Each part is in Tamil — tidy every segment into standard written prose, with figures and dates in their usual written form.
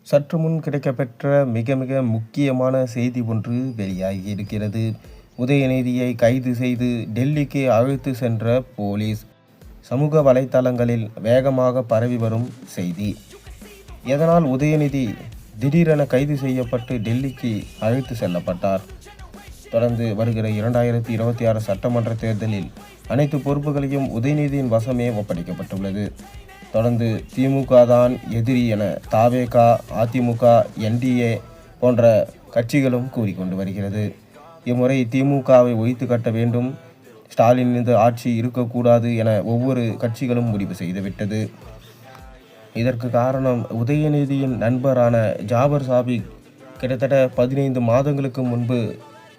சற்று முன் கிடைக்கப்பெற்ற மிக மிக முக்கியமான செய்தி ஒன்று வெளியாகி இருக்கிறது. உதயநிதியை கைது செய்து டெல்லிக்கு அழைத்து சென்ற போலீஸ். சமூக வலைத்தளங்களில் வேகமாக பரவி வரும் செய்தி. எதனால் உதயநிதி திடீரென கைது செய்யப்பட்டு டெல்லிக்கு அழைத்து செல்லப்பட்டார்? தொடர்ந்து வருகிற 2026 சட்டமன்ற தேர்தலில் அனைத்து பொறுப்புகளையும் உதயநிதியின் வசமே ஒப்படைக்கப்பட்டுள்ளது. தொடர்ந்து திமுக தான் எதிரி என தவேக, அதிமுக, என்டிஏ போன்ற கட்சிகளும் கூறிக்கொண்டு வருகிறது. இம்முறை திமுகவை ஒழித்து கட்ட வேண்டும், ஸ்டாலின் இந்த ஆட்சி இருக்கக்கூடாது என ஒவ்வொரு கட்சிகளும் முடிவு செய்துவிட்டது. இதற்கு காரணம் உதயநிதியின் நண்பரான ஜாபர் சாதிக் கிட்டத்தட்ட 15 மாதங்களுக்கு முன்பு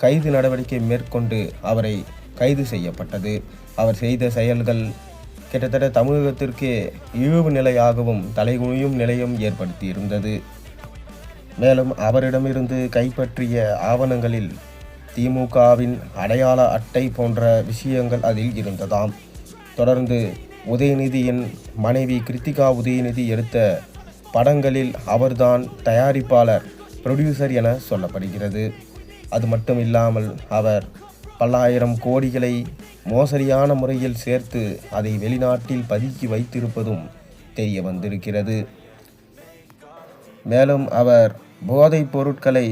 கைது நடவடிக்கை மேற்கொண்டு அவரை கைது செய்யப்பட்டது. அவர் செய்த செயல்கள் கிட்டத்தட்ட தமிழகத்திற்கே இழிவு நிலையாகவும் தலைகுனியும் நிலையும் ஏற்படுத்தியிருந்தது. மேலும் அவரிடமிருந்து கைப்பற்றிய ஆவணங்களில் திமுகவின் அடையாள அட்டை போன்ற விஷயங்கள் அதில் இருந்ததாம். தொடர்ந்து உதயநிதியின் மனைவி கிருத்திகா உதயநிதி எடுத்த படங்களில் அவர்தான் தயாரிப்பாளர், ப்ரொடியூசர் என சொல்லப்படுகிறது. அது மட்டும் இல்லாமல் அவர் பல்லாயிரம் கோடிகளை மோசடியான முறையில் சேர்த்து அதை வெளிநாட்டில் பதுக்கி வைத்திருப்பதும் தெரிய வந்திருக்கிறது. மேலும் அவர் போதைப் பொருட்களை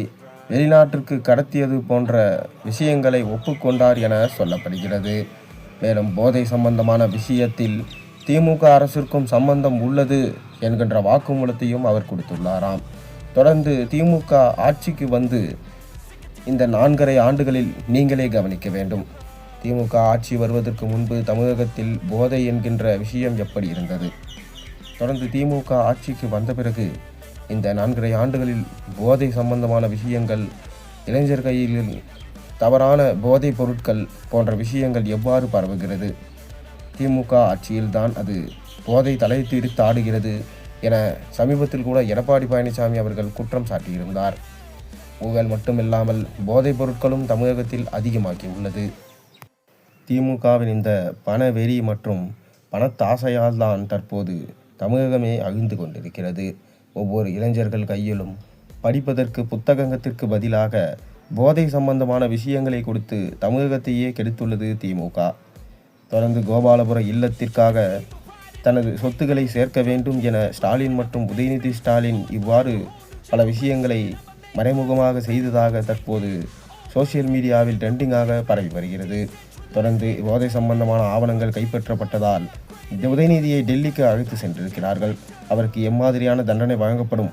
வெளிநாட்டிற்கு கடத்தியது போன்ற விஷயங்களை ஒப்புக்கொண்டார் என சொல்லப்படுகிறது. மேலும் போதை சம்பந்தமான விஷயத்தில் திமுக அரசிற்கும் சம்பந்தம் உள்ளது என்கின்ற வாக்குமூலத்தையும் அவர் கொடுத்துள்ளாராம். தொடர்ந்து திமுக ஆட்சிக்கு வந்து இந்த 4.5 ஆண்டுகளில் நீங்களே கவனிக்க வேண்டும். திமுக ஆட்சி வருவதற்கு முன்பு தமிழகத்தில் போதை என்கின்ற விஷயம் எப்படி இருந்தது? தொடர்ந்து திமுக ஆட்சிக்கு வந்த பிறகு இந்த 4.5 ஆண்டுகளில் போதை சம்பந்தமான விஷயங்கள், இளைஞர் கையில் தவறான போதைப் பொருட்கள் போன்ற விஷயங்கள் எவ்வாறு பரவுகிறது? திமுக ஆட்சியில்தான் அது போதை தலைத்தீர்த்து ஆடுகிறது என சமீபத்தில் கூட எடப்பாடி பழனிசாமி அவர்கள் குற்றம் சாட்டியிருந்தார். ஊழல் மட்டுமில்லாமல் போதைப் பொருட்களும் தமிழகத்தில் அதிகமாகி உள்ளது. திமுகவின் இந்த பணவெறி மற்றும் பணத்தாசையால் தான் தற்போது தமிழகமே அழிந்து கொண்டிருக்கிறது. ஒவ்வொரு இளைஞர்கள் கையிலும் படிப்பதற்கு புத்தகத்திற்கு பதிலாக போதை சம்பந்தமான விஷயங்களை கொடுத்து தமிழகத்தையே கெடுத்துள்ளது திமுக. தொடர்ந்து கோபாலபுர இல்லத்திற்காக தனது சொத்துக்களை சேர்க்க வேண்டும் என ஸ்டாலின் மற்றும் உதயநிதி ஸ்டாலின் இவ்வாறு பல விஷயங்களை மறைமுகமாக செய்ததாக தற்போது சோசியல் மீடியாவில் ட்ரெண்டிங்காக பரவி வருகிறது. தொடர்ந்து போதை சம்பந்தமான ஆவணங்கள் கைப்பற்றப்பட்டதால் உதயநிதியை டெல்லிக்கு அழைத்து சென்றிருக்கிறார்கள். அவருக்கு எம்மாதிரியான தண்டனை வழங்கப்படும்